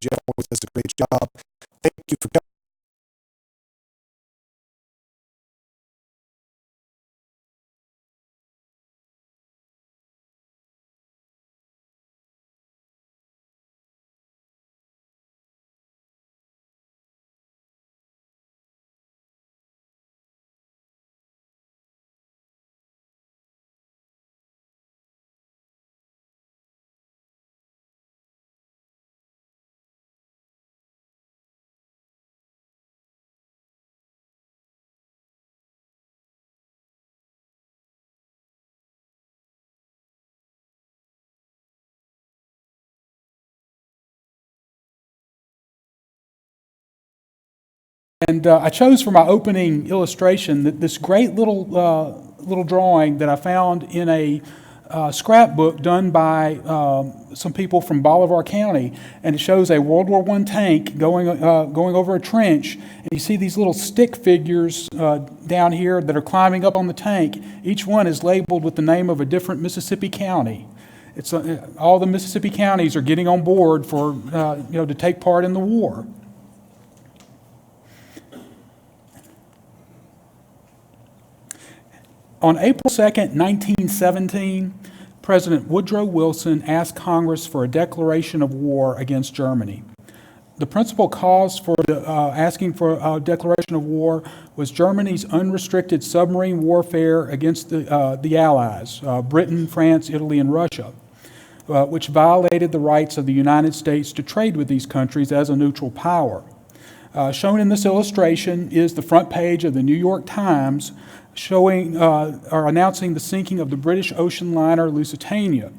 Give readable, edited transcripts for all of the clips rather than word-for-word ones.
Jeff always does a great job. Thank you for coming. And I chose for my opening illustration this great little drawing that I found in a scrapbook done by some people from Bolivar County, and it shows a World War I tank going over a trench, and you see these little stick figures down here that are climbing up on the tank. Each one is labeled with the name of a different Mississippi county. It's all the Mississippi counties are getting on board for to take part in the war. On April 2nd, 1917, President Woodrow Wilson asked Congress for a declaration of war against Germany. The principal cause for asking for a declaration of war was Germany's unrestricted submarine warfare against the Allies, Britain, France, Italy, and Russia, which violated the rights of the United States to trade with these countries as a neutral power. Shown in this illustration is the front page of the New York Times showing or announcing the sinking of the British ocean liner Lusitania.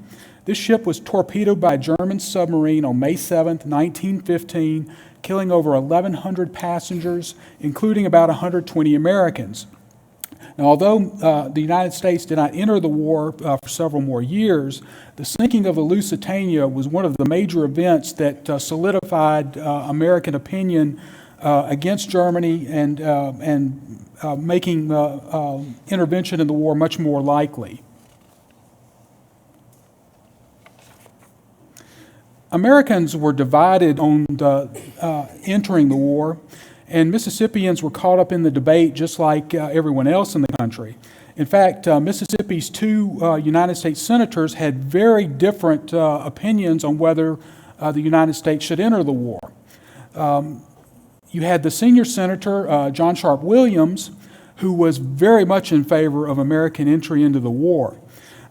This ship was torpedoed by a German submarine on May 7, 1915, killing over 1,100 passengers, including about 120 Americans. Now, although the United States did not enter the war for several more years, the sinking of the Lusitania was one of the major events that solidified American opinion against Germany and making intervention in the war much more likely. Americans were divided on entering the war, and Mississippians were caught up in the debate just like everyone else in the country. In fact, Mississippi's two United States senators had very different opinions on whether the United States should enter the war. You had the senior senator, John Sharp Williams, who was very much in favor of American entry into the war.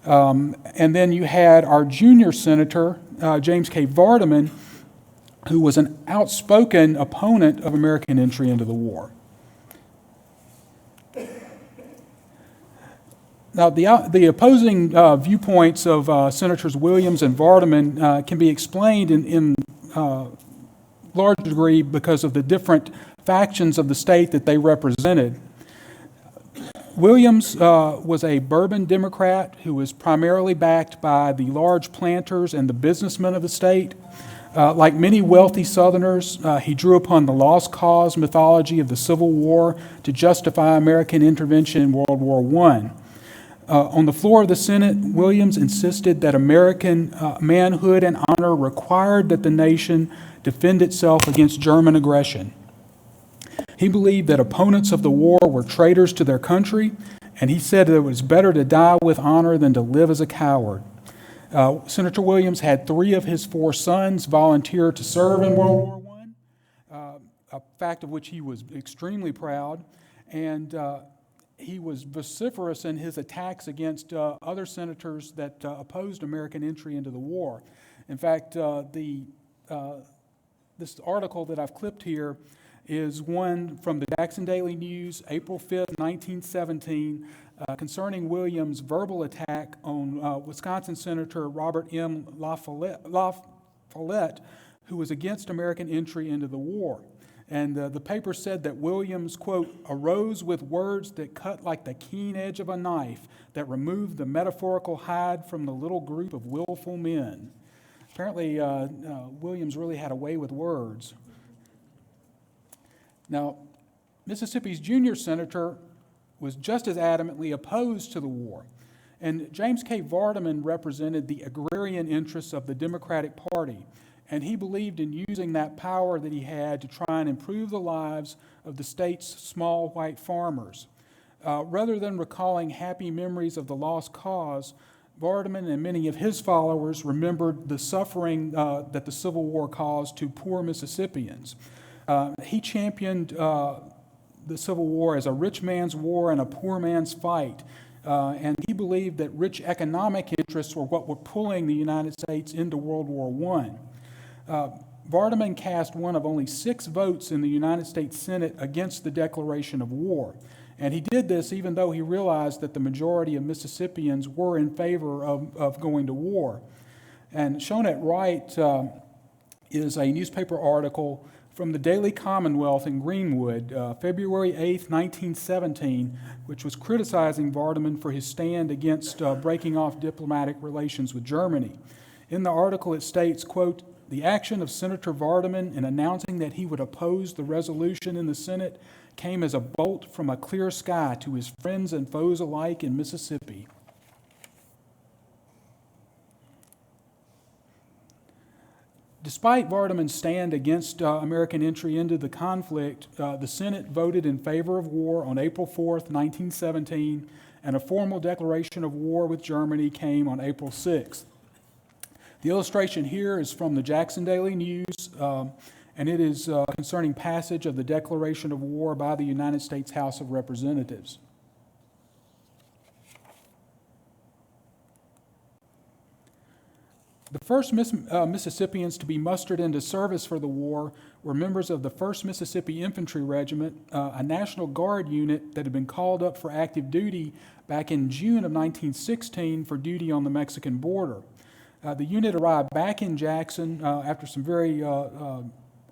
And then you had our junior senator, James K. Vardaman, who was an outspoken opponent of American entry into the war. Now, the opposing viewpoints of Senators Williams and Vardaman can be explained in large degree because of the different factions of the state that they represented. Williams was a Bourbon Democrat who was primarily backed by the large planters and the businessmen of the state. Like many wealthy Southerners, he drew upon the lost cause mythology of the Civil War to justify American intervention in World War I. On the floor of the Senate, Williams insisted that American manhood and honor required that the nation defend itself against German aggression. He believed that opponents of the war were traitors to their country, and he said that it was better to die with honor than to live as a coward. Senator Williams had 3 of his 4 sons volunteer to serve in World War I, a fact of which he was extremely proud, and he was vociferous in his attacks against other senators that opposed American entry into the war. In fact, this article that I've clipped here is one from the Jackson Daily News, April 5th, 1917, concerning Williams' verbal attack on Wisconsin Senator Robert M. La Follette, who was against American entry into the war. And the paper said that Williams, quote, arose with words that cut like the keen edge of a knife that removed the metaphorical hide from the little group of willful men. Apparently, Williams really had a way with words. Now, Mississippi's junior senator was just as adamantly opposed to the war, and James K. Vardaman represented the agrarian interests of the Democratic Party. and he believed in using that power that he had to try and improve the lives of the state's small white farmers. Rather than recalling happy memories of the lost cause, Vardaman and many of his followers remembered the suffering that the Civil War caused to poor Mississippians. He championed the Civil War as a rich man's war and a poor man's fight. And he believed that rich economic interests were what were pulling the United States into World War I. Vardaman cast one of only 6 votes in the United States Senate against the declaration of war. And he did this even though he realized that the majority of Mississippians were in favor of going to war. And shown at right is a newspaper article from the Daily Commonwealth in Greenwood, February 8, 1917, which was criticizing Vardaman for his stand against breaking off diplomatic relations with Germany. In the article it states, quote, "The action of Senator Vardaman in announcing that he would oppose the resolution in the Senate came as a bolt from a clear sky to his friends and foes alike in Mississippi." Despite Vardaman's stand against American entry into the conflict, the Senate voted in favor of war on April 4th, 1917, and a formal declaration of war with Germany came on April 6th. The illustration here is from the Jackson Daily News, and it is concerning passage of the declaration of war by the United States House of Representatives. The first Mississippians to be mustered into service for the war were members of the 1st Mississippi Infantry Regiment, a National Guard unit that had been called up for active duty back in June of 1916 for duty on the Mexican border. The unit arrived back in Jackson after some very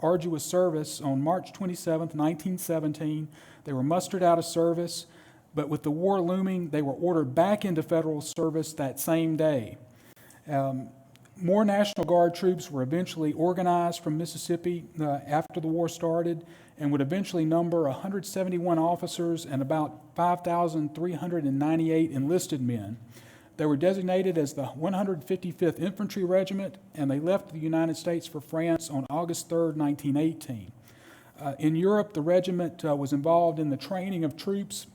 arduous service on March 27, 1917. They were mustered out of service, but with the war looming, they were ordered back into federal service that same day. More National Guard troops were eventually organized from Mississippi after the war started and would eventually number 171 officers and about 5,398 enlisted men. They were designated as the 155th Infantry Regiment, and they left the United States for France on August 3, 1918. In Europe, the regiment was involved in the training of troops,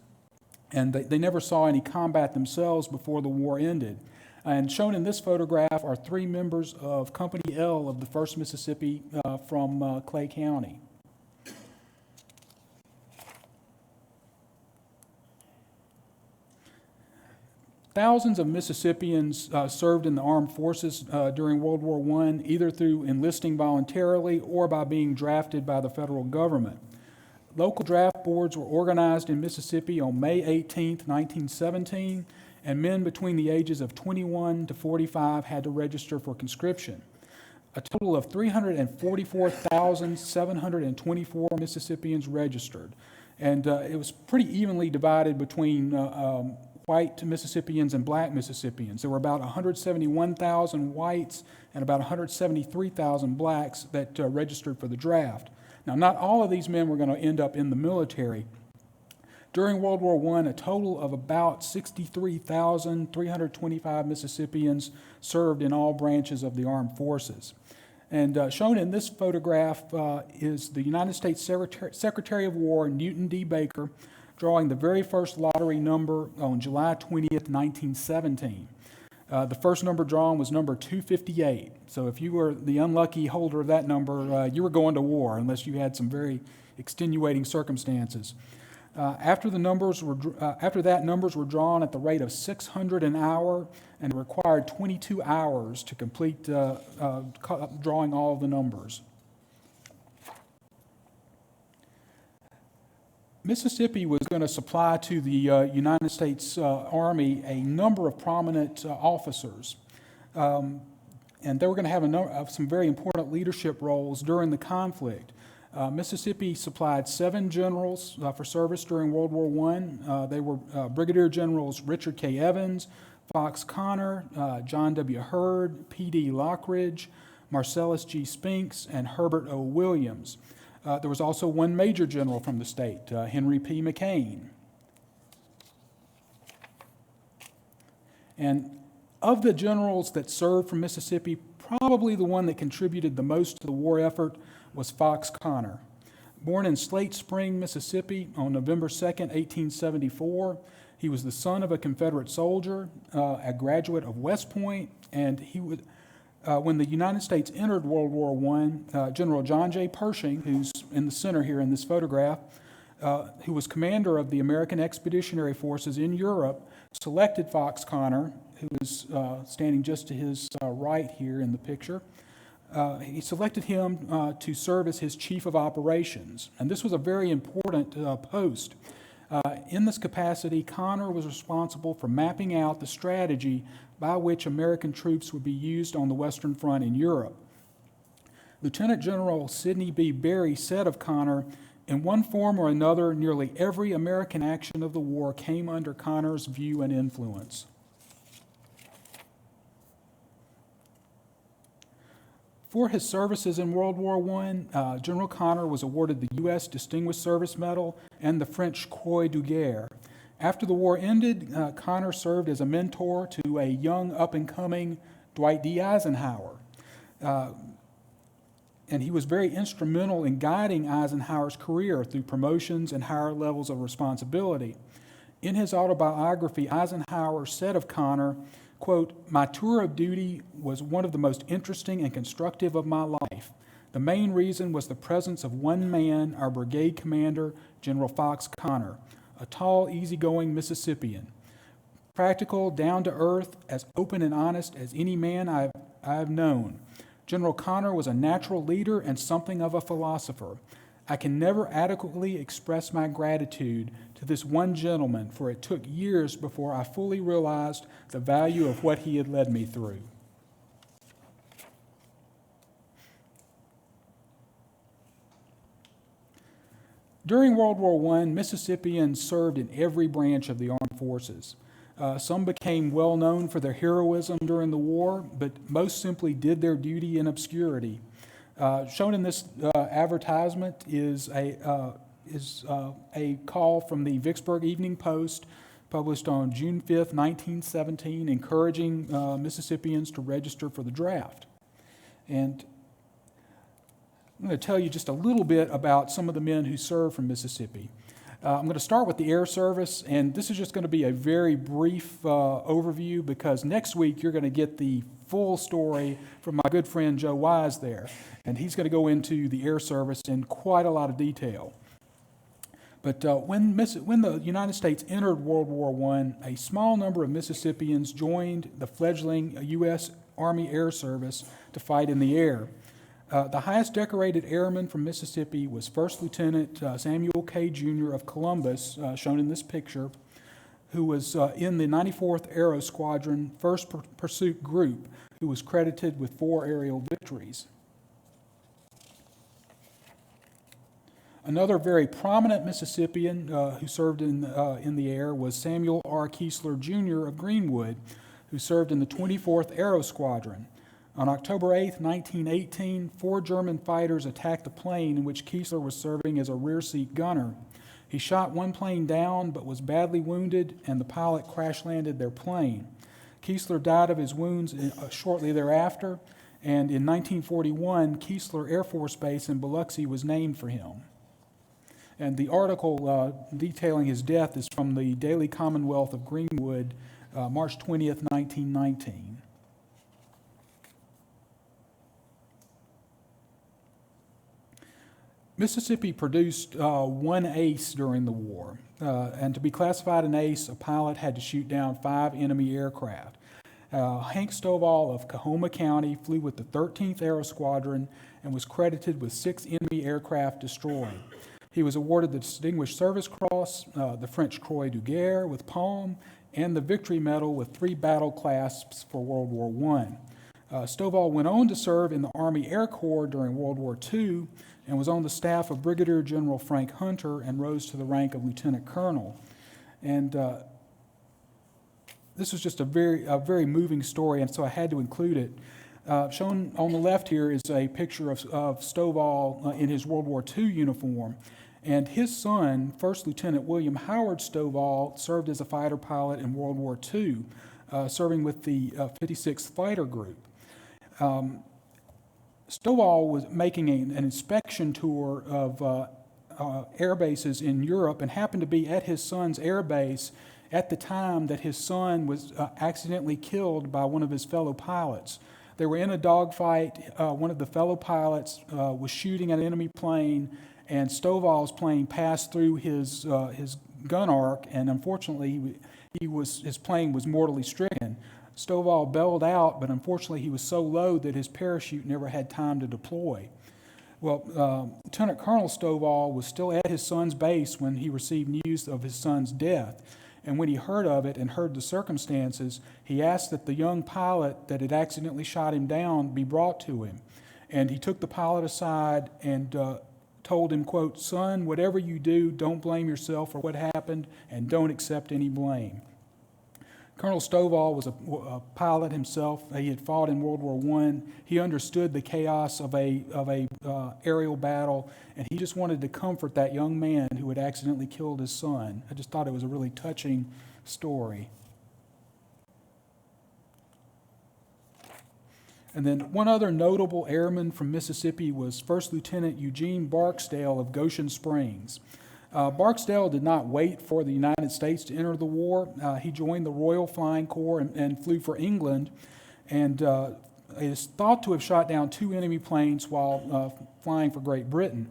and they never saw any combat themselves before the war ended. And shown in this photograph are 3 members of Company L of the 1st Mississippi from Clay County. Thousands of Mississippians served in the armed forces during World War I, either through enlisting voluntarily or by being drafted by the federal government. Local draft boards were organized in Mississippi on May 18, 1917, and men between the ages of 21 to 45 had to register for conscription. A total of 344,724 Mississippians registered, and it was pretty evenly divided between white Mississippians and black Mississippians. There were about 171,000 whites and about 173,000 blacks that registered for the draft. Now, not all of these men were going to end up in the military. During World War I, a total of about 63,325 Mississippians served in all branches of the armed forces. And shown in this photograph is the United States Secretary of War, Newton D. Baker, drawing the very first lottery number on July 20th, 1917. The first number drawn was number 258. So if you were the unlucky holder of that number, you were going to war unless you had some very extenuating circumstances. After that, numbers were drawn at the rate of 600 an hour, and it required 22 hours to complete drawing all of the numbers. Mississippi was going to supply to the United States Army a number of prominent officers, and they were going to have some very important leadership roles during the conflict. Mississippi supplied 7 generals for service during World War I. They were Brigadier Generals Richard K. Evans, Foxx Connor, John W. Hurd, P.D. Lockridge, Marcellus G. Spinks, and Herbert O. Williams. There was also 1 major general from the state, Henry P. McCain. And of the generals that served from Mississippi, probably the one that contributed the most to the war effort was Foxx Connor. Born in Slate Spring, Mississippi on November 2nd, 1874, he was the son of a Confederate soldier, a graduate of West Point, and when the United States entered World War I, General John J. Pershing, who's in the center here in this photograph, who was commander of the American Expeditionary Forces in Europe, selected Foxx Connor, who is standing just to his right here in the picture. He selected him to serve as his chief of operations, and this was a very important post. In this capacity, Connor was responsible for mapping out the strategy by which American troops would be used on the Western Front in Europe. Lieutenant General Sidney B. Berry said of Connor, "In one form or another, nearly every American action of the war came under Connor's view and influence." For his services in World War I, General Connor was awarded the U.S. Distinguished Service Medal and the French Croix de Guerre. After the war ended, Connor served as a mentor to a young up-and-coming Dwight D Eisenhower. And he was very instrumental in guiding Eisenhower's career through promotions and higher levels of responsibility. In his autobiography, Eisenhower said of Connor, quote, "My tour of duty was one of the most interesting and constructive of my life. The main reason was the presence of one man, our brigade commander, General Foxx Connor, a tall, easygoing Mississippian. Practical, down to earth, as open and honest as any man I have known. General Connor was a natural leader and something of a philosopher. I can never adequately express my gratitude to this one gentleman, for it took years before I fully realized the value of what he had led me through." During World War I, Mississippians served in every branch of the armed forces. Some became well known for their heroism during the war, but most simply did their duty in obscurity. Shown in this advertisement is a call from the Vicksburg Evening Post, published on June 5th, 1917, encouraging Mississippians to register for the draft. And I'm going to tell you just a little bit about some of the men who served from Mississippi. I'm going to start with the Air Service, and this is just going to be a very brief overview, because next week you're going to get the full story from my good friend Joe Wise there, and he's going to go into the Air Service in quite a lot of detail. But when the United States entered World War I, a small number of Mississippians joined the fledgling U.S. Army Air Service to fight in the air. The highest decorated airman from Mississippi was First Lieutenant Samuel K. Jr. of Columbus, shown in this picture, who was in the 94th Aero Squadron 1st Pursuit Group, who was credited with 4 aerial victories. Another very prominent Mississippian who served in the air was Samuel R Keesler Jr. of Greenwood, who served in the 24th Aero Squadron. On October 8, 1918, 4 German fighters attacked the plane in which Keesler was serving as a rear seat gunner. He shot one plane down but was badly wounded, and the pilot crash-landed their plane. Keesler died of his wounds shortly thereafter, and in 1941, Keesler Air Force Base in Biloxi was named for him. And the article detailing his death is from the Daily Commonwealth of Greenwood, March 20th, 1919. Mississippi produced 1 ace during the war, and to be classified an ace, a pilot had to shoot down 5 enemy aircraft. Hank Stovall of Coahoma County flew with the 13th Aero Squadron and was credited with 6 enemy aircraft destroyed. He was awarded the Distinguished Service Cross, the French Croix de Guerre with palm, and the Victory Medal with 3 battle clasps for World War I. Stovall went on to serve in the Army Air Corps during World War II and was on the staff of Brigadier General Frank Hunter and rose to the rank of Lieutenant Colonel. And this was just a very moving story, and so I had to include it. Shown on the left here is a picture of Stovall in his World War II uniform. And his son, First Lieutenant William Howard Stovall, served as a fighter pilot in World War II, serving with the 56th Fighter Group. Stovall was making an inspection tour of air bases in Europe and happened to be at his son's air base at the time that his son was accidentally killed by one of his fellow pilots. They were in a dogfight. One of the fellow pilots was shooting at an enemy plane, and Stovall's plane passed through his gun arc, and unfortunately, his plane was mortally stricken. Stovall bailed out, but unfortunately, he was so low that his parachute never had time to deploy. Well, Lieutenant Colonel Stovall was still at his son's base when he received news of his son's death. And when he heard of it and heard the circumstances, he asked that the young pilot that had accidentally shot him down be brought to him. And he took the pilot aside and told him, quote, "Son, whatever you do, don't blame yourself for what happened and don't accept any blame." Colonel Stovall was a pilot himself. He had fought in World War I. He understood the chaos of a aerial battle, and he just wanted to comfort that young man who had accidentally killed his son. I just thought it was a really touching story. And then one other notable airman from Mississippi was First Lieutenant Eugene Barksdale of Goshen Springs. Barksdale did not wait for the United States to enter the war. He joined the Royal Flying Corps and flew for England, and is thought to have shot down 2 enemy planes while flying for Great Britain.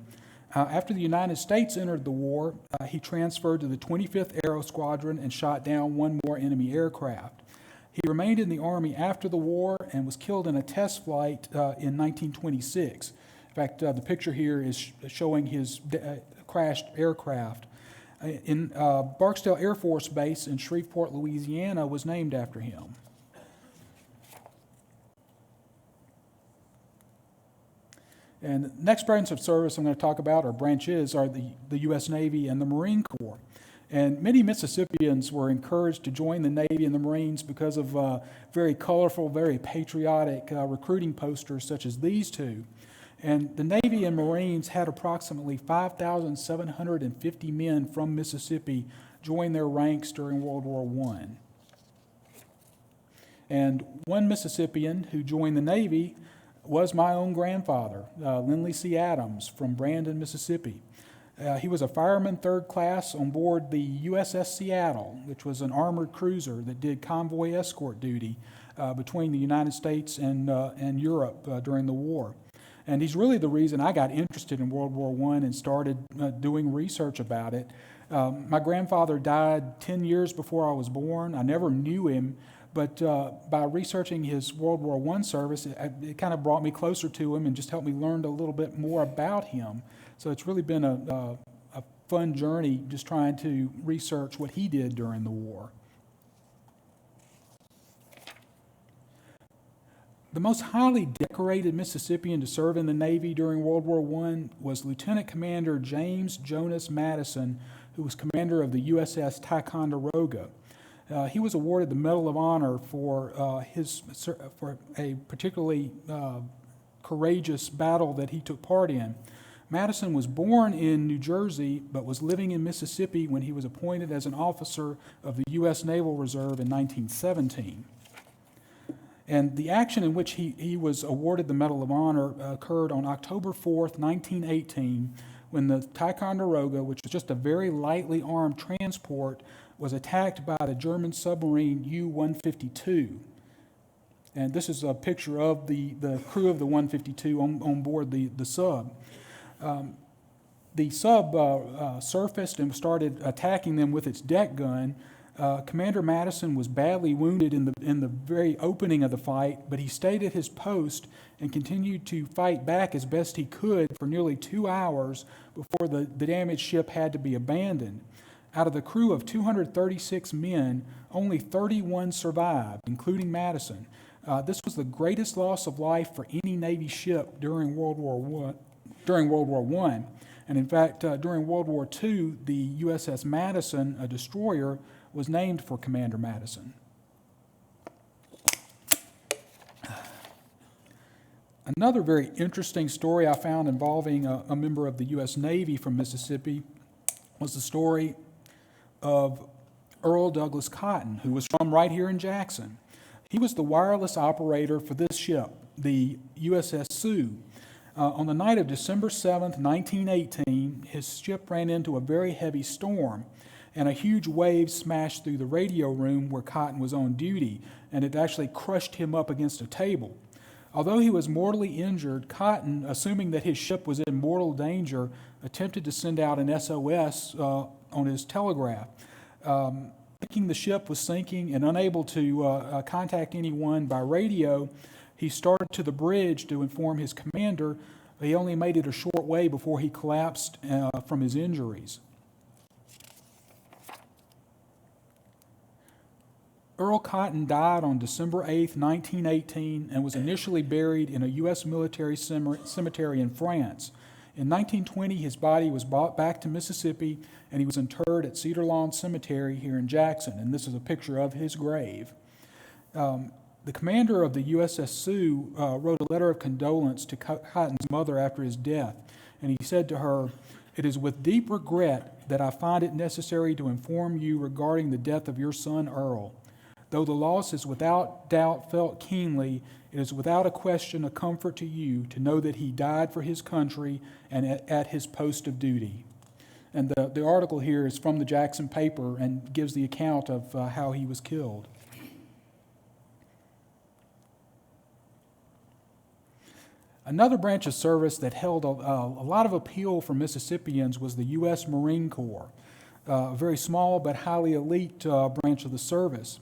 After the United States entered the war, he transferred to the 25th Aero Squadron and shot down 1 more enemy aircraft. He remained in the Army after the war and was killed in a test flight in 1926. In fact, the picture here is showing his crashed aircraft. In Barksdale Air Force Base in Shreveport, Louisiana, was named after him. And the next branch of service I'm going to talk about, or branches, are the U.S. Navy and the Marine Corps. And many Mississippians were encouraged to join the Navy and the Marines because of very colorful, very patriotic recruiting posters such as these two. And the Navy and Marines had approximately 5,750 men from Mississippi join their ranks during World War I. And one Mississippian who joined the Navy was my own grandfather, Lindley C Adams from Brandon, Mississippi. He was a fireman 3rd class on board the USS Seattle, which was an armored cruiser that did convoy escort duty between the United States and Europe during the war. And he's really the reason I got interested in World War I and started doing research about it. My grandfather died 10 years before I was born. I never knew him, but by researching his World War I service, it kind of brought me closer to him and just helped me learn a little bit more about him. So it's really been a fun journey just trying to research what he did during the war. The most highly decorated Mississippian to serve in the Navy during World War I was Lieutenant Commander James Jonas Madison, who was commander of the USS Ticonderoga. He was awarded the Medal of Honor for a particularly courageous battle that he took part in. Madison was born in New Jersey, but was living in Mississippi when he was appointed as an officer of the U.S. Naval Reserve in 1917. And the action in which he was awarded the Medal of Honor occurred on October 4th, 1918, when the Ticonderoga, which was just a very lightly armed transport, was attacked by the German submarine U-152. And this is a picture of the crew of the 152 on board the sub. The sub surfaced and started attacking them with its deck gun. Commander Madison was badly wounded in the very opening of the fight, but he stayed at his post and continued to fight back as best he could for nearly 2 hours before the damaged ship had to be abandoned. Out of the crew of 236 men, only 31 survived, including Madison. This was the greatest loss of life for any Navy ship during World War I. And in fact, during World War II, the USS Madison, a destroyer, was named for Commander Madison. Another very interesting story I found involving a member of the U.S. Navy from Mississippi was the story of Earl Douglas Cotton, who was from right here in Jackson. He was the wireless operator for this ship, the USS Sioux. On the night of December 7th, 1918, his ship ran into a very heavy storm, and a huge wave smashed through the radio room where Cotton was on duty, and it actually crushed him up against a table. Although he was mortally injured, Cotton, assuming that his ship was in mortal danger, attempted to send out an SOS on his telegraph. Thinking the ship was sinking and unable to contact anyone by radio, he started to the bridge to inform his commander. He only made it a short way before he collapsed from his injuries. Earl Cotton died on December 8, 1918, and was initially buried in a U.S. military cemetery in France. In 1920, his body was brought back to Mississippi, and he was interred at Cedar Lawn Cemetery here in Jackson, and this is a picture of his grave. The commander of the USS Sioux wrote a letter of condolence to Cotton's mother after his death, and he said to her, "It is with deep regret that I find it necessary to inform you regarding the death of your son Earl. Though the loss is without doubt felt keenly, it is without a question a comfort to you to know that he died for his country and at his post of duty." And the article here is from the Jackson paper and gives the account of how he was killed. Another branch of service that held a lot of appeal for Mississippians was the U.S. Marine Corps, a very small but highly elite branch of the service.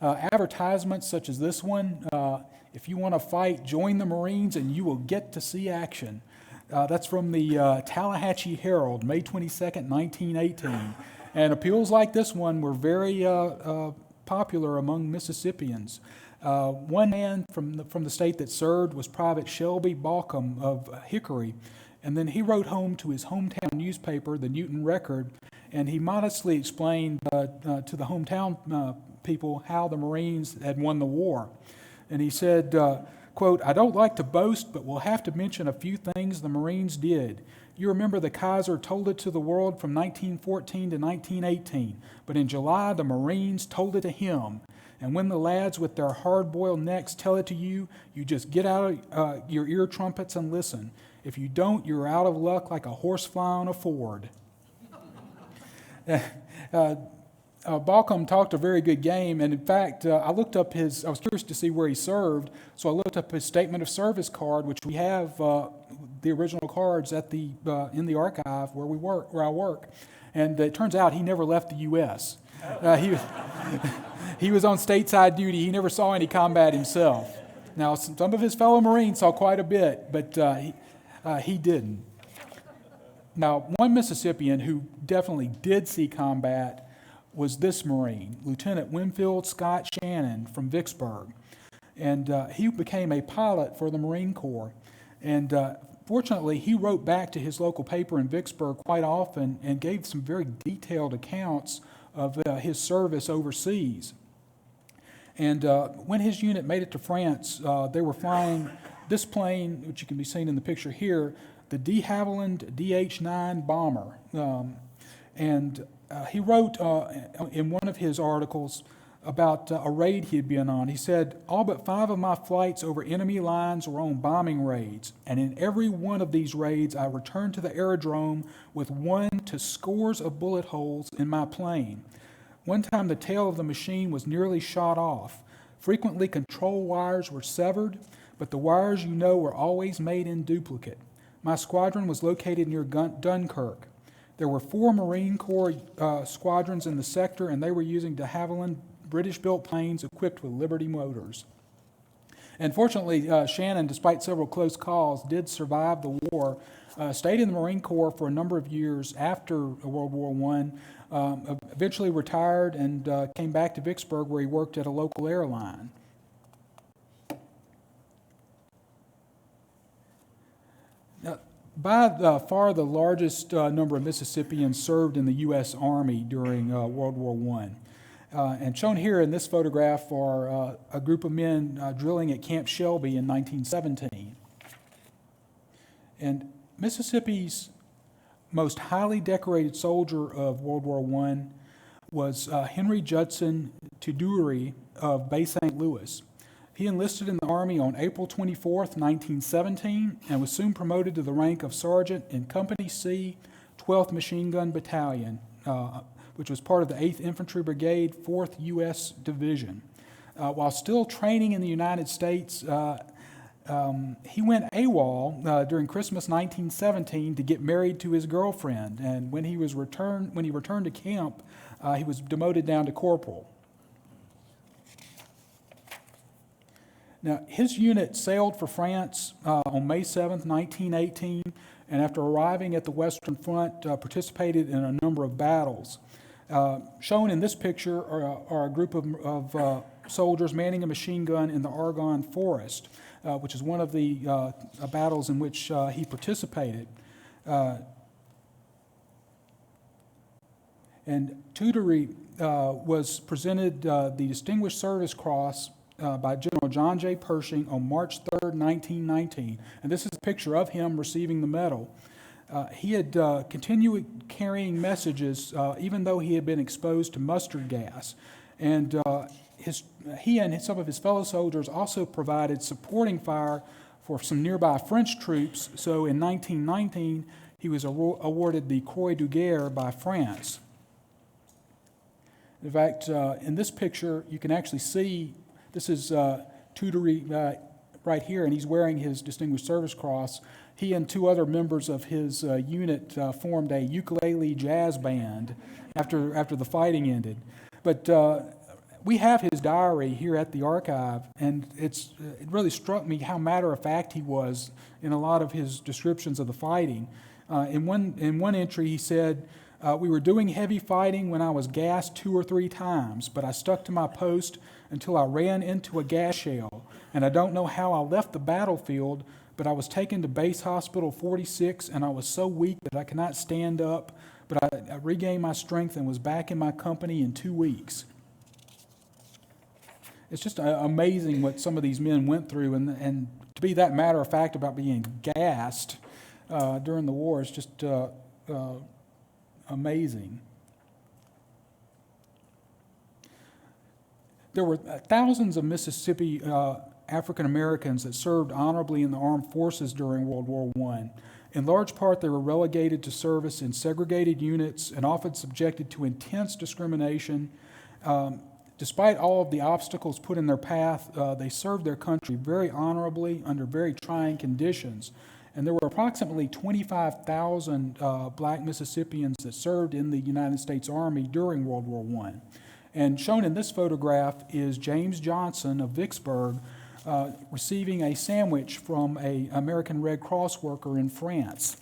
Advertisements such as this one, if you want to fight, join the Marines and you will get to see action. That's from the Tallahatchie Herald, May 22nd, 1918. And appeals like this one were very popular among Mississippians. One man from the state that served was Private Shelby Balcom of Hickory, and then he wrote home to his hometown newspaper, the Newton Record, and he modestly explained to the hometown people how the Marines had won the war. And he said, quote, "I don't like to boast, but we'll have to mention a few things the Marines did. You remember the Kaiser told it to the world from 1914 to 1918, but in July the Marines told it to him. And when the lads with their hard-boiled necks tell it to you, you just get out of your ear trumpets and listen. If you don't, you're out of luck like a horsefly on a ford." Balcom talked a very good game, and in fact, I was curious to see where he served, so I looked up his statement of service card, which we have the original cards at in the archive where I work, and it turns out he never left the U.S. He was on stateside duty. He never saw any combat himself. Now, some of his fellow Marines saw quite a bit, but he didn't. Now, one Mississippian who definitely did see combat was this Marine, Lieutenant Winfield Scott Shannon from Vicksburg. And he became a pilot for the Marine Corps. And fortunately, he wrote back to his local paper in Vicksburg quite often and gave some very detailed accounts of his service overseas. And when his unit made it to France, they were flying this plane, which you can be seen in the picture here, the de Havilland DH-9 bomber. And he wrote in one of his articles about a raid he had been on. He said, "All but 5 of my flights over enemy lines were on bombing raids, and in every one of these raids I returned to the aerodrome with 1 to scores of bullet holes in my plane. One time the tail of the machine was nearly shot off. Frequently control wires were severed, but the wires were always made in duplicate. My squadron was located near Dunkirk. There were 4 Marine Corps squadrons in the sector, and they were using de Havilland British-built planes equipped with Liberty motors." And fortunately, Shannon, despite several close calls, did survive the war, stayed in the Marine Corps for a number of years after World War I, eventually retired and came back to Vicksburg where he worked at a local airline. By far the largest number of Mississippians served in the U.S. Army during World War I. And shown here in this photograph are a group of men drilling at Camp Shelby in 1917. And Mississippi's most highly decorated soldier of World War I was Henry Judson Tutor II of Bay St. Louis. He enlisted in the Army on April 24th, 1917, and was soon promoted to the rank of sergeant in Company C, 12th Machine Gun Battalion, which was part of the 8th Infantry Brigade, 4th U.S. Division. While still training in the United States, he went AWOL during Christmas 1917 to get married to his girlfriend, and when he returned to camp, he was demoted down to corporal. Now, his unit sailed for France on May 7th, 1918, and after arriving at the Western Front, participated in a number of battles. Shown in this picture are a group of soldiers manning a machine gun in the Argonne Forest, which is one of the battles in which he participated. And Tutor was presented the Distinguished Service Cross by General John J. Pershing on March 3rd, 1919. And this is a picture of him receiving the medal. He had continued carrying messages even though he had been exposed to mustard gas. And he and some of his fellow soldiers also provided supporting fire for some nearby French troops. So in 1919, he was awarded the Croix de Guerre by France. In fact, in this picture, you can actually see, this is Tutor right here, and he's wearing his Distinguished Service Cross. He and two other members of his unit formed a ukulele jazz band after the fighting ended. But we have his diary here at the archive, and it really struck me how matter-of-fact he was in a lot of his descriptions of the fighting. In one entry, he said, "We were doing heavy fighting when I was gassed 2 or 3 times, but I stuck to my post until I ran into a gas shell, and I don't know how I left the battlefield, but I was taken to Base Hospital 46, and I was so weak that I could not stand up, but I regained my strength and was back in my company in 2 weeks." It's just amazing what some of these men went through, and to be that matter-of-fact about being gassed during the war is just amazing. There were thousands of Mississippi African Americans that served honorably in the armed forces during World War I. In large part, they were relegated to service in segregated units and often subjected to intense discrimination. Despite all of the obstacles put in their path, they served their country very honorably under very trying conditions. And there were approximately 25,000 black Mississippians that served in the United States Army during World War I. And shown in this photograph is James Johnson of Vicksburg receiving a sandwich from an American Red Cross worker in France.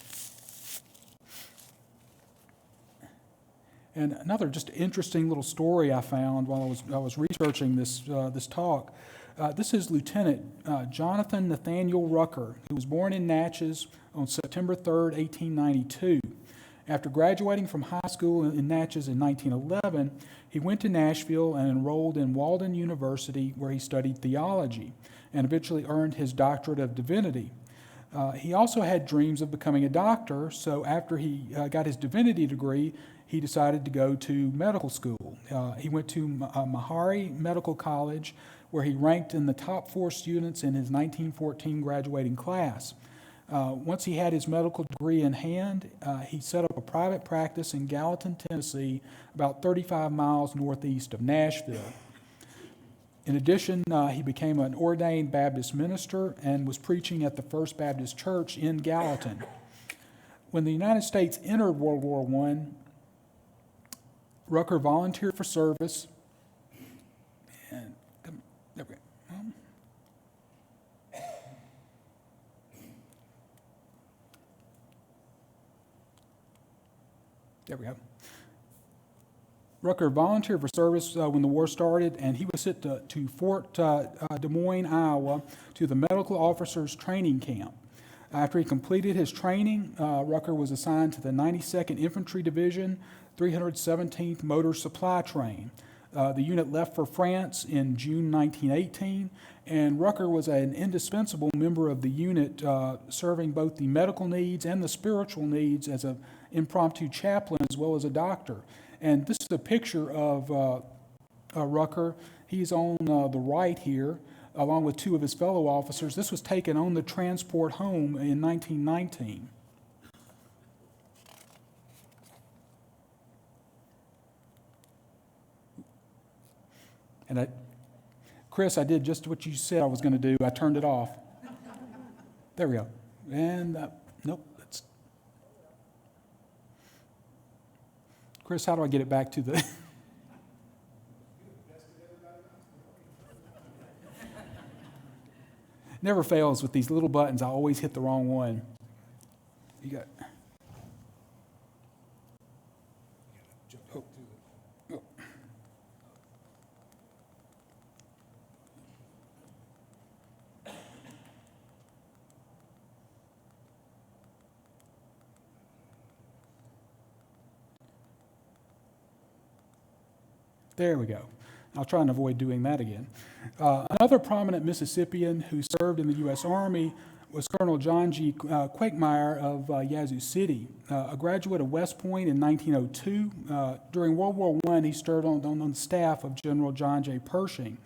And another just interesting little story I found while I was researching this talk. This is Lieutenant Jonathan Nathaniel Rucker, who was born in Natchez on September 3rd, 1892. After graduating from high school in Natchez in 1911, he went to Nashville and enrolled in Walden University, where he studied theology and eventually earned his doctorate of divinity. He also had dreams of becoming a doctor, so after he got his divinity degree, he decided to go to medical school. He went to Meharry Medical College, where he ranked in the top 4 students in his 1914 graduating class. Once he had his medical degree in hand, he set up a private practice in Gallatin, Tennessee, about 35 miles northeast of Nashville. In addition, he became an ordained Baptist minister and was preaching at the First Baptist Church in Gallatin. When the United States entered World War I, Rucker volunteered for service. And there we go. There we go. Rucker volunteered for service when the war started, and he was sent to Fort Des Moines, Iowa, to the Medical Officers Training Camp. After he completed his training, Rucker was assigned to the 92nd Infantry Division, 317th Motor Supply Train. The unit left for France in June 1918, and Rucker was an indispensable member of the unit, serving both the medical needs and the spiritual needs as an impromptu chaplain as well as a doctor. And this is a picture of Rucker. He's on the right here. along with two of his fellow officers. This was taken on the transport home in 1919. And Chris, I did just what you said I was going to do. I turned it off. There we go. And nope. Chris, how do I get it back to the... Never fails with these little buttons. I always hit the wrong one. You got... Oh. Oh. There we go. I'll try and avoid doing that again. Another prominent Mississippian who served in the U.S. Army was Colonel John G. Quagmire of Yazoo City, a graduate of West Point in 1902. During World War I, he served on the staff of General John J. Pershing,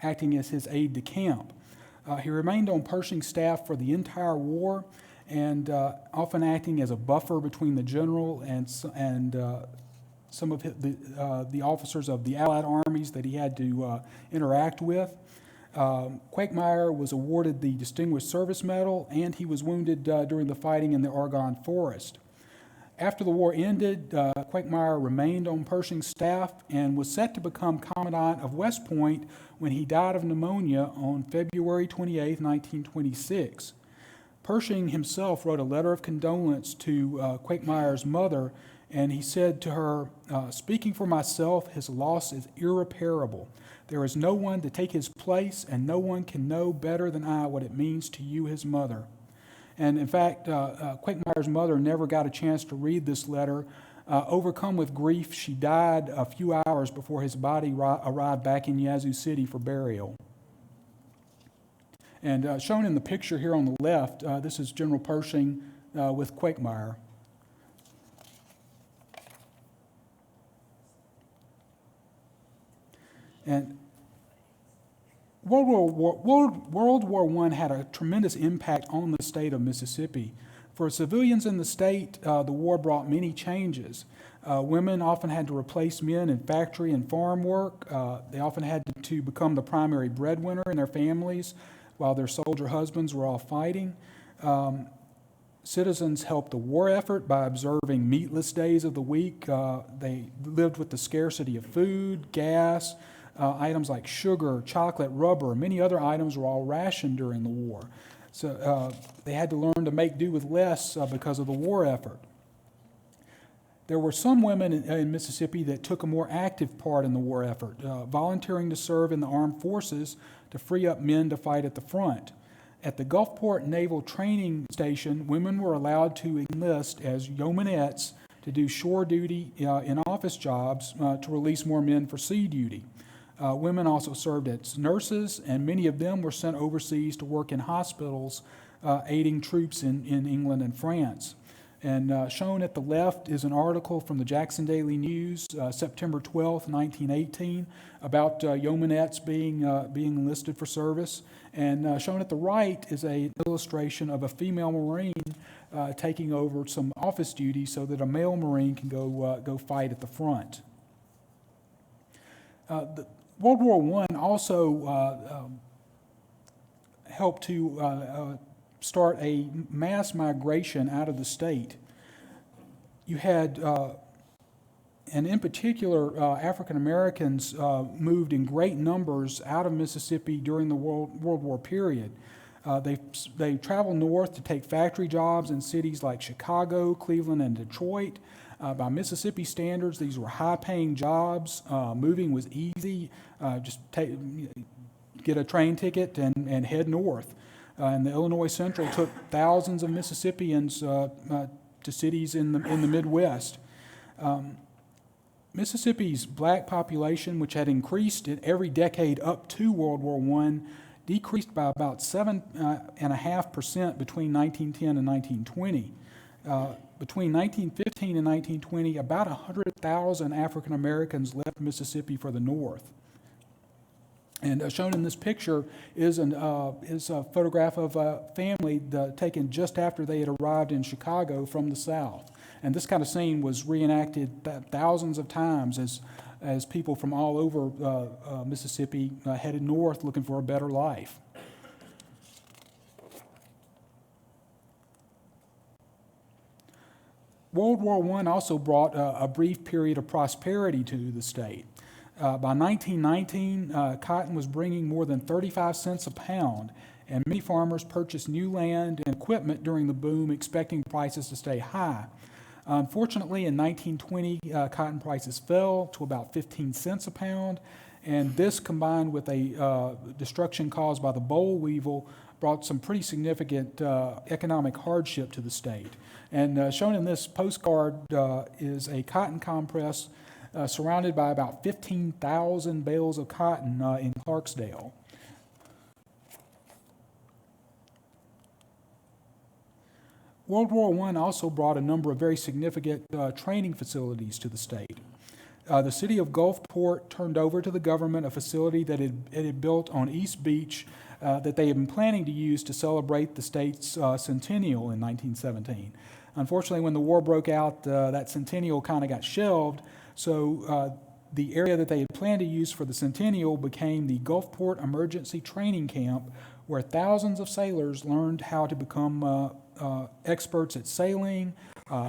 acting as his aide-de-camp. He remained on Pershing's staff for the entire war, and often acting as a buffer between the general and some of the officers of the Allied armies that he had to interact with. Quagmire was awarded the Distinguished Service Medal, and he was wounded during the fighting in the Argonne Forest. After the war ended, Quagmire remained on Pershing's staff and was set to become Commandant of West Point when he died of pneumonia on February 28, 1926. Pershing himself wrote a letter of condolence to Quagmire's mother, and he said to her, "Speaking for myself, his loss is irreparable. There is no one to take his place, and no one can know better than I what it means to you, his mother." And in fact, Quagmire's mother never got a chance to read this letter. Overcome with grief, she died a few hours before his body arrived back in Yazoo City for burial. And shown in the picture here on the left, this is General Pershing with Quagmire. And World War I had a tremendous impact on the state of Mississippi. For civilians in the state, the war brought many changes. Women often had to replace men in factory and farm work. They often had to become the primary breadwinner in their families while their soldier husbands were off fighting. Citizens helped the war effort by observing meatless days of the week. They lived with the scarcity of food, gas, items like sugar, chocolate, rubber, many other items were all rationed during the war. So they had to learn to make do with less because of the war effort. There were some women in Mississippi that took a more active part in the war effort, volunteering to serve in the armed forces to free up men to fight at the front. At the Gulfport Naval Training Station, women were allowed to enlist as yeomanettes to do shore duty in office jobs to release more men for sea duty. Women also served as nurses, and many of them were sent overseas to work in hospitals, aiding troops in England and France. And shown at the left is an article from the Jackson Daily News, September 12, 1918, about yeomanettes being enlisted for service. And shown at the right is an illustration of a female Marine taking over some office duties so that a male Marine can go fight at the front. World War I also helped to start a mass migration out of the state. You had, and in particular, African Americans moved in great numbers out of Mississippi during the World War period. They traveled north to take factory jobs in cities like Chicago, Cleveland, and Detroit. By Mississippi standards, these were high-paying jobs. Moving was easy. Just get a train ticket and head north. And the Illinois Central took thousands of Mississippians to cities in the Midwest. Mississippi's black population, which had increased in every decade up to World War I, decreased by about 7.5% between 1910 and 1920. Between 1915 and 1920, about 100,000 African Americans left Mississippi for the North. And shown in this picture is a photograph of a family taken just after they had arrived in Chicago from the South. And this kind of scene was reenacted thousands of times as people from all over Mississippi headed north looking for a better life. World War I also brought a brief period of prosperity to the state. By 1919, cotton was bringing more than 35 cents a pound, and many farmers purchased new land and equipment during the boom, expecting prices to stay high. Unfortunately, in 1920, cotton prices fell to about 15 cents a pound, and this, combined with a destruction caused by the boll weevil, brought some pretty significant economic hardship to the state. And shown in this postcard is a cotton compress surrounded by about 15,000 bales of cotton in Clarksdale. World War I also brought a number of very significant training facilities to the state. The city of Gulfport turned over to the government a facility that it had built on East Beach that they had been planning to use to celebrate the state's centennial in 1917. Unfortunately, when the war broke out, that centennial kind of got shelved, so the area that they had planned to use for the centennial became the Gulfport Emergency Training Camp, where thousands of sailors learned how to become experts at sailing,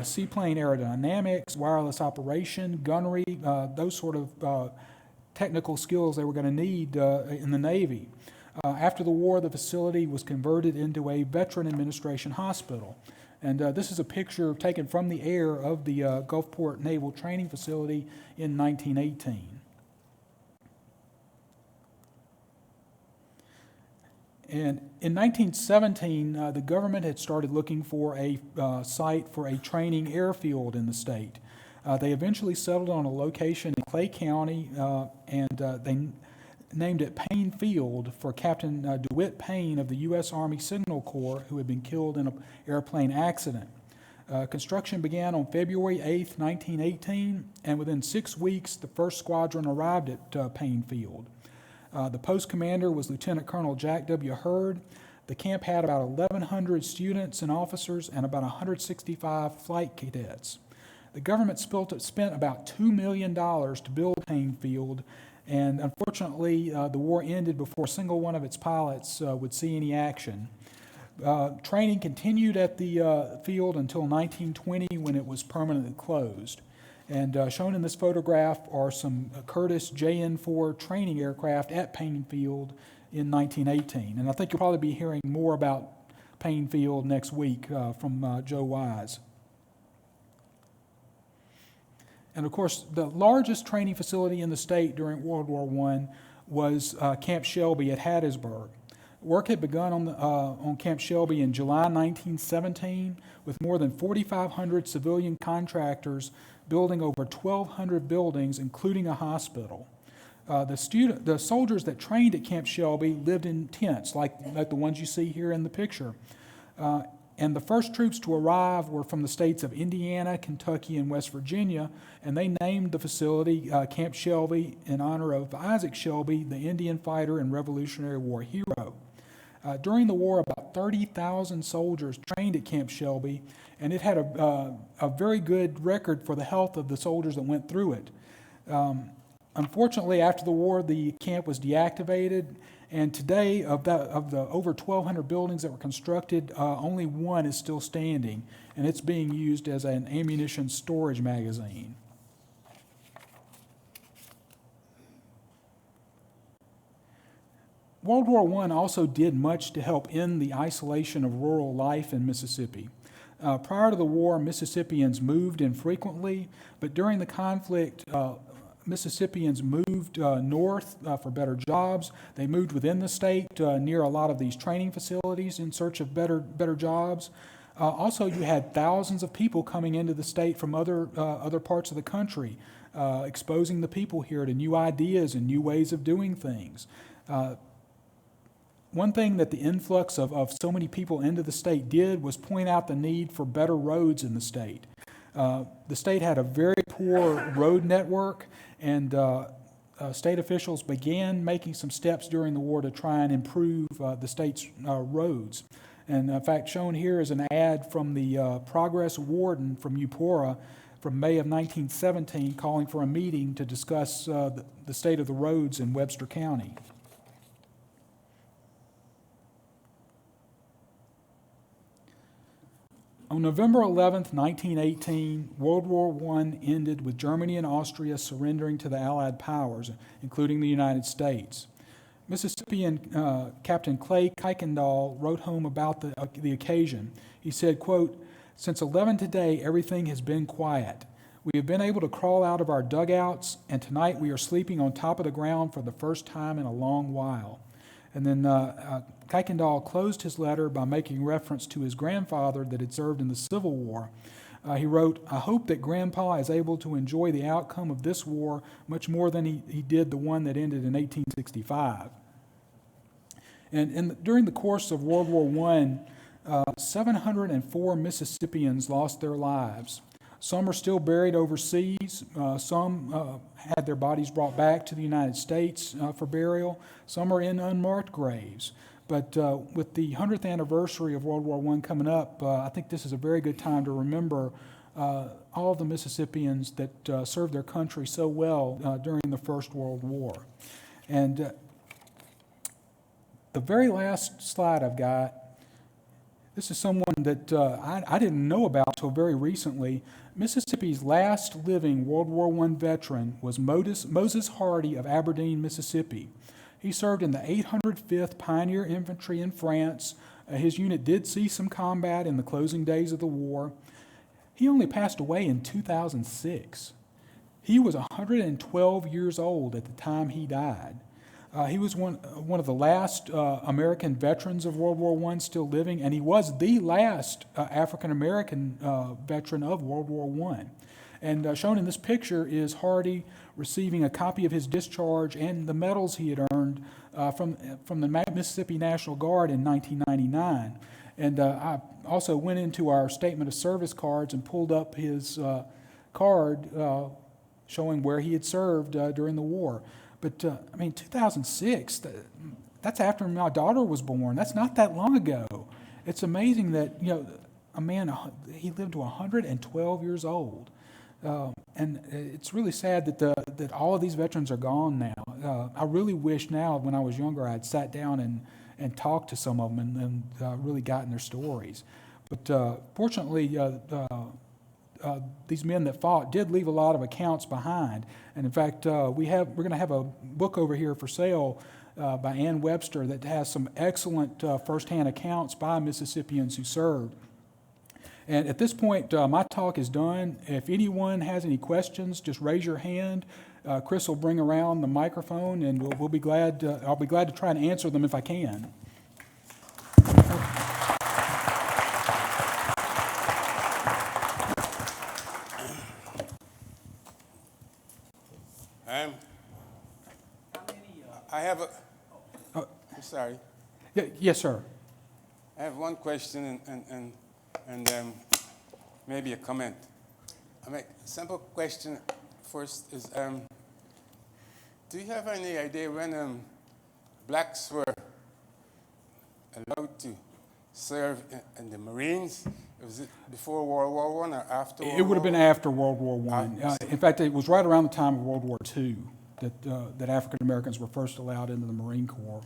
seaplane aerodynamics, wireless operation, gunnery, those sort of technical skills they were going to need in the Navy. After the war, the facility was converted into a Veteran Administration hospital. And this is a picture taken from the air of the Gulfport Naval Training Facility in 1918. And in 1917, the government had started looking for a site for a training airfield in the state. They eventually settled on a location in Clay County, and they named it Paine Field for Captain DeWitt Paine of the U.S. Army Signal Corps, who had been killed in an airplane accident. Construction began on February 8, 1918, and within 6 weeks, the first squadron arrived at Paine Field. The post commander was Lieutenant Colonel Jack W. Hurd. The camp had about 1,100 students and officers and about 165 flight cadets. The government spent about $2 million to build Paine Field, and unfortunately, the war ended before a single one of its pilots would see any action. Training continued at the field until 1920, when it was permanently closed. And shown in this photograph are some Curtiss JN-4 training aircraft at Paine Field in 1918. And I think you'll probably be hearing more about Paine Field next week from Joe Wise. And of course, the largest training facility in the state during World War I was Camp Shelby at Hattiesburg. Work had begun on Camp Shelby in July 1917, with more than 4,500 civilian contractors building over 1,200 buildings, including a hospital. The soldiers that trained at Camp Shelby lived in tents, like the ones you see here in the picture. And the first troops to arrive were from the states of Indiana, Kentucky, and West Virginia, and they named the facility Camp Shelby in honor of Isaac Shelby, the Indian fighter and Revolutionary War hero. During the war, about 30,000 soldiers trained at Camp Shelby, and it had a very good record for the health of the soldiers that went through it. Unfortunately, after the war, the camp was deactivated, and today, of the over 1,200 buildings that were constructed, only one is still standing, and it's being used as an ammunition storage magazine. World War I also did much to help end the isolation of rural life in Mississippi. Prior to the war, Mississippians moved infrequently, but during the conflict, Mississippians moved north for better jobs. They moved within the state near a lot of these training facilities in search of better jobs. Also, you had thousands of people coming into the state from other parts of the country, exposing the people here to new ideas and new ways of doing things. One thing that the influx of so many people into the state did was point out the need for better roads in the state. The state had a very poor road network, and state officials began making some steps during the war to try and improve the state's roads. And in fact, shown here is an ad from the Progress Warden from Eupora from May of 1917 calling for a meeting to discuss the state of the roads in Webster County. On November 11th, 1918, World War I ended with Germany and Austria surrendering to the Allied powers, including the United States. Mississippian Captain Clay Kuykendall wrote home about the occasion. He said, quote, "Since 11 today, everything has been quiet. We have been able to crawl out of our dugouts, and tonight we are sleeping on top of the ground for the first time in a long while." And then Kuykendall closed his letter by making reference to his grandfather that had served in the Civil War. He wrote, "I hope that Grandpa is able to enjoy the outcome of this war much more than he did the one that ended in 1865. And during the course of World War I, 704 Mississippians lost their lives. Some are still buried overseas. Some had their bodies brought back to the United States for burial. Some are in unmarked graves. But with the 100th anniversary of World War I coming up, I think this is a very good time to remember all of the Mississippians that served their country so well during the First World War. And the very last slide I've got, this is someone that I didn't know about until very recently. Mississippi's last living World War I veteran was Moses Hardy of Aberdeen, Mississippi. He served in the 805th Pioneer Infantry in France. His unit did see some combat in the closing days of the war. He only passed away in 2006. He was 112 years old at the time he died. He was one of the last American veterans of World War I still living, and he was the last African-American veteran of World War I. And shown in this picture is Hardy receiving a copy of his discharge and the medals he had earned from the Mississippi National Guard in 1999. And I also went into our statement of service cards and pulled up his card showing where he had served during the war. But, 2006, that's after my daughter was born. That's not that long ago. It's amazing that, a man, he lived to 112 years old. And it's really sad that all of these veterans are gone now. I really wish now, when I was younger, I'd sat down and talked to some of them and really gotten their stories. But fortunately, these men that fought did leave a lot of accounts behind. And in fact, we're going to have a book over here for sale by Ann Webster that has some excellent firsthand accounts by Mississippians who served. And at this point, my talk is done. If anyone has any questions, just raise your hand. Chris will bring around the microphone, and we'll be glad. I'll be glad to try and answer them if I can. I have a. I'm sorry. Yes, sir. I have one question and maybe a comment. A simple question first is, do you have any idea when blacks were allowed to serve in the Marines? Was it before World War I or after World War I? It would have been after World War I. In fact, it was right around the time of World War II that African Americans were first allowed into the Marine Corps.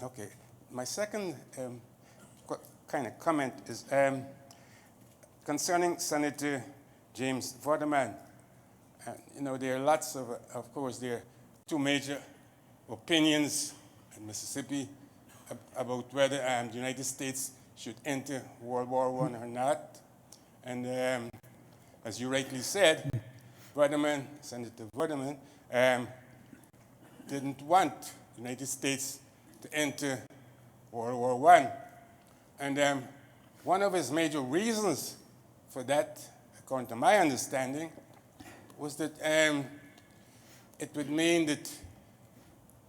Okay. My second kind of comment is concerning Senator Giambrone. There are lots of course, there are two major opinions in Mississippi about whether the United States should enter World War I or not. And as you rightly said, Senator Vardaman, didn't want the United States to enter World War I. And one of his major reasons for that, according to my understanding, was that it would mean that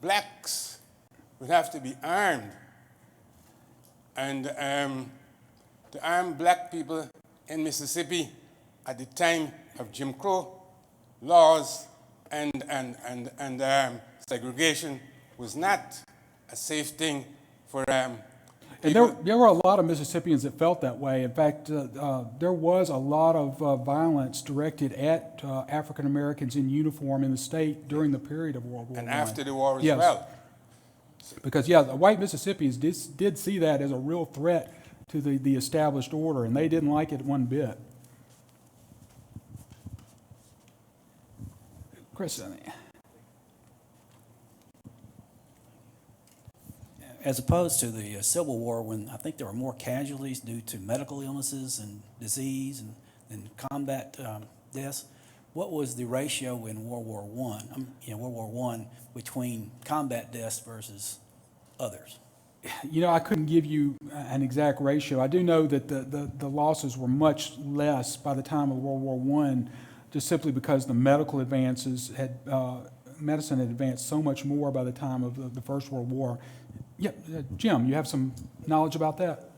blacks would have to be armed. And to arm black people in Mississippi at the time of Jim Crow laws and segregation was not a safe thing for And people. there were a lot of Mississippians that felt that way. In fact, there was a lot of violence directed at African Americans in uniform in the state during the period of World War I. And after the war as Yes. well. Because, yeah, the white Mississippians did see that as a real threat to the established order, and they didn't like it one bit. Chris, As opposed to the Civil War, when I think there were more casualties due to medical illnesses and disease and combat deaths, what was the ratio in World War I between combat deaths versus others? I couldn't give you an exact ratio. I do know that the losses were much less by the time of World War I, just simply because the medical advances medicine had advanced so much more by the time of the First World War. Yeah, Jim, you have some knowledge about that?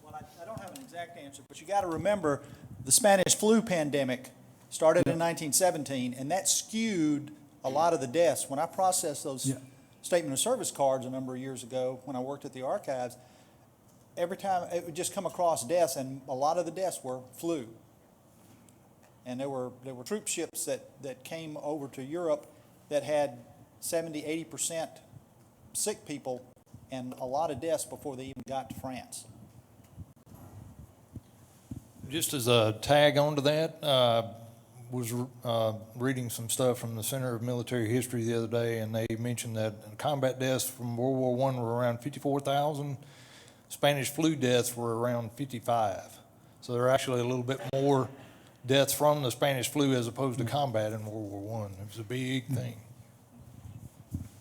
Well, I don't have an exact answer, but you got to remember the Spanish flu pandemic started in 1917, and that skewed a lot of the deaths. When I processed those statement of service cards a number of years ago when I worked at the archives, every time it would just come across deaths, and a lot of the deaths were flu. And there were troop ships that came over to Europe that had 70-80% sick people and a lot of deaths before they even got to France. Just as a tag onto that, was reading some stuff from the Center of Military History the other day, and they mentioned that combat deaths from World War I were around 54,000. Spanish flu deaths were around 55. So there are actually a little bit more deaths from the Spanish flu as opposed to combat in World War I. It was a big thing.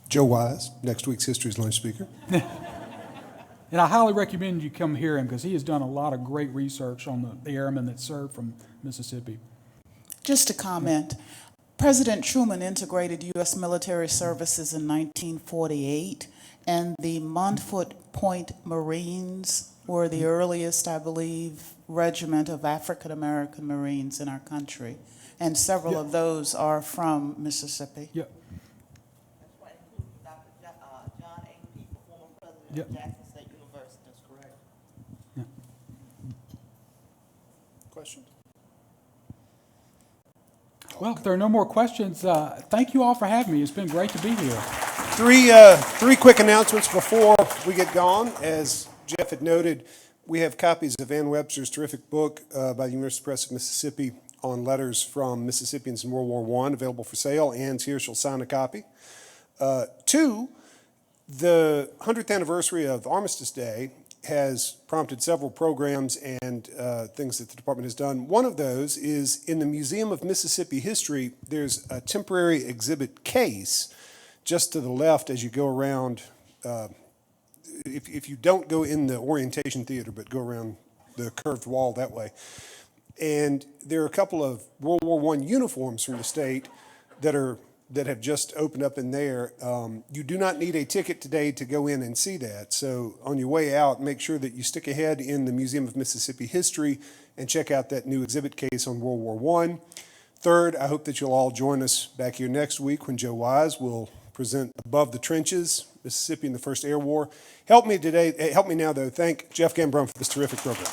Joe Wise, next week's History's lunch speaker. And I highly recommend you come hear him because he has done a lot of great research on the airmen that served from Mississippi. Just a comment. President Truman integrated U.S. military services in 1948, and the Montfort Point Marines were the earliest, I believe, regiment of African-American Marines in our country. And several of those are from Mississippi. Yep. That's right, including Dr. John A. People, former president Yep. of Jackson State University. That's correct. Questions? Well, if there are no more questions, thank you all for having me. It's been great to be here. Three quick announcements before we get gone. As Jeff had noted, we have copies of Ann Webster's terrific book by the University Press of Mississippi on letters from Mississippians in World War I available for sale. Ann's here. She'll sign a copy. Two, the 100th anniversary of Armistice Day has prompted several programs and things that the department has done. One of those is in the Museum of Mississippi History, there's a temporary exhibit case just to the left as you go around. If you don't go in the orientation theater, but go around the curved wall that way. And there are a couple of World War I uniforms from the state that have just opened up in there. You do not need a ticket today to go in and see that. So on your way out, make sure that you stick ahead in the Museum of Mississippi History and check out that new exhibit case on World War I. Third, I hope that you'll all join us back here next week when Joe Wise will present Above the Trenches, Mississippi in the First Air War. Help me now, though, thank Jeff Giambrone for this terrific program.